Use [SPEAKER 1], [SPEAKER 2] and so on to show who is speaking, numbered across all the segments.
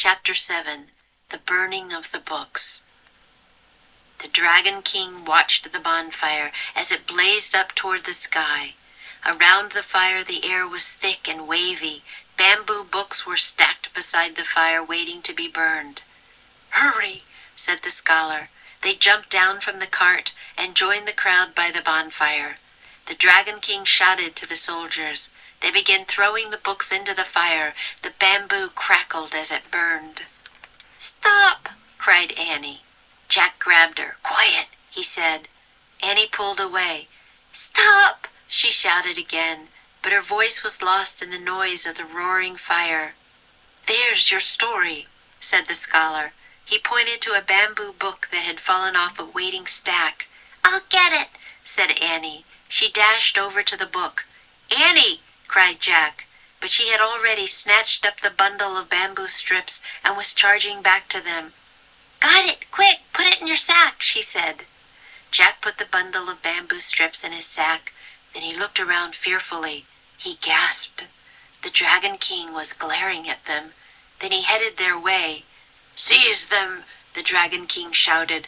[SPEAKER 1] Chapter 7. The Burning of the Books. The Dragon King watched the bonfire as it blazed up toward the sky. Around the fire the air was thick and wavy. Bamboo books were stacked beside the fire waiting to be burned. "Hurry," said the scholar. They jumped down from the cart and joined the crowd by the bonfire. The Dragon King shouted to the soldiers. They began throwing the books into the fire. The bamboo crackled as it burned. "Stop!" cried Annie. Jack grabbed her. "Quiet," he said. Annie pulled away. "Stop!" she shouted again, but her voice was lost in the noise of the roaring fire. "There's your story," said the scholar. He pointed to a bamboo book that had fallen off a waiting stack. "I'll get it," said Annie. She dashed over to the book. "Annie!" cried Jack, but she had already snatched up the bundle of bamboo strips and was charging back to them. "Got it! Quick, put it in your sack," she said. Jack put the bundle of bamboo strips in his sack. Then he looked around fearfully. He gasped. The Dragon King was glaring at them. Then he headed their way. "Seize them!" the Dragon King shouted.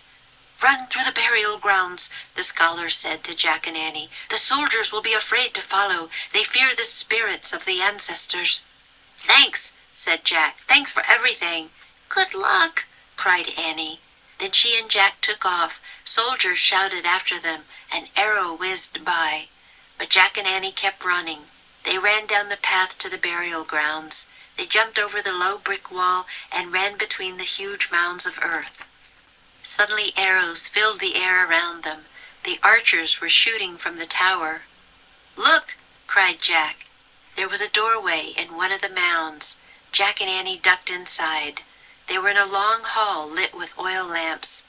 [SPEAKER 1] "Run through the burial grounds," the scholar said to Jack and Annie. "The soldiers will be afraid to follow. They fear the spirits of the ancestors." "Thanks," said Jack. "Thanks for everything." "Good luck," cried Annie. Then she and Jack took off. Soldiers shouted after them. An arrow whizzed by. But Jack and Annie kept running. They ran down the path to the burial grounds. They jumped over the low brick wall and ran between the huge mounds of earth. Suddenly arrows filled the air around them. The archers were shooting from the tower. "Look!" cried Jack. There was a doorway in one of the mounds. Jack and Annie ducked inside. They were in a long hall lit with oil lamps.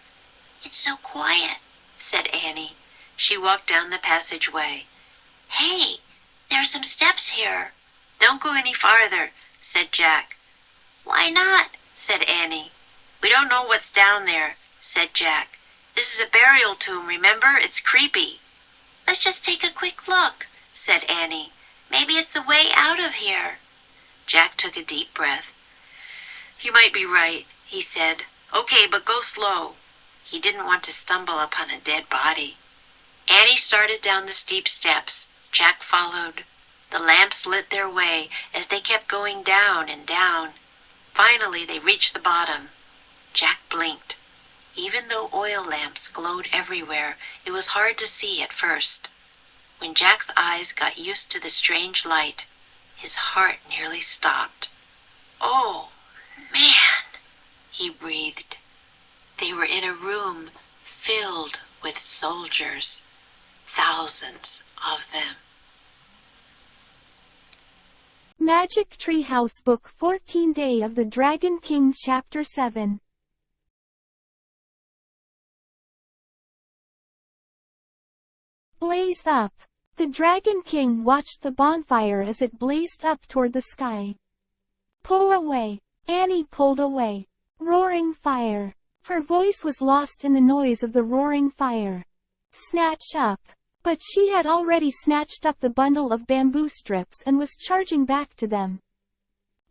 [SPEAKER 1] "It's so quiet," said Annie. She walked down the passageway. "Hey, there are some steps here." "Don't go any farther," said Jack. "Why not?" said Annie. "We don't know what's down there," said Jack. "This is a burial tomb, remember? It's creepy." "Let's just take a quick look," said Annie. "Maybe it's the way out of here." Jack took a deep breath. "You might be right," he said. "Okay, but go slow." He didn't want to stumble upon a dead body. Annie started down the steep steps. Jack followed. The lamps lit their way as they kept going down and down. Finally, they reached the bottom. Jack blinked. Even though oil lamps glowed everywhere, it was hard to see at first. When Jack's eyes got used to the strange light, his heart nearly stopped. "Oh, man," he breathed. They were in a room filled with soldiers, thousands of them.
[SPEAKER 2] ㅅ매직트리하우스 Book 14 Day of the Dragon King Chapter 7. Blaze up. The Dragon King watched the bonfire as it blazed up toward the sky. "Pull away." Annie pulled away. Roaring fire. Her voice was lost in the noise of the roaring fire. "Snatch up." But she had already snatched up the bundle of bamboo strips and was charging back to them.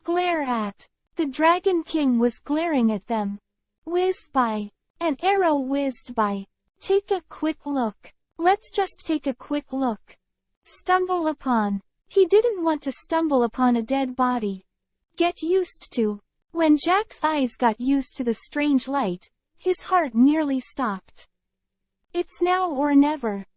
[SPEAKER 2] "Glare at." The Dragon King was glaring at them. "Whiz by." An arrow whizzed by. "Take a quick look." Let's just take a quick look. "Stumble upon." He didn't want to stumble upon a dead body. "Get used to." When Jack's eyes got used to the strange light, his heart nearly stopped. "It's now or never."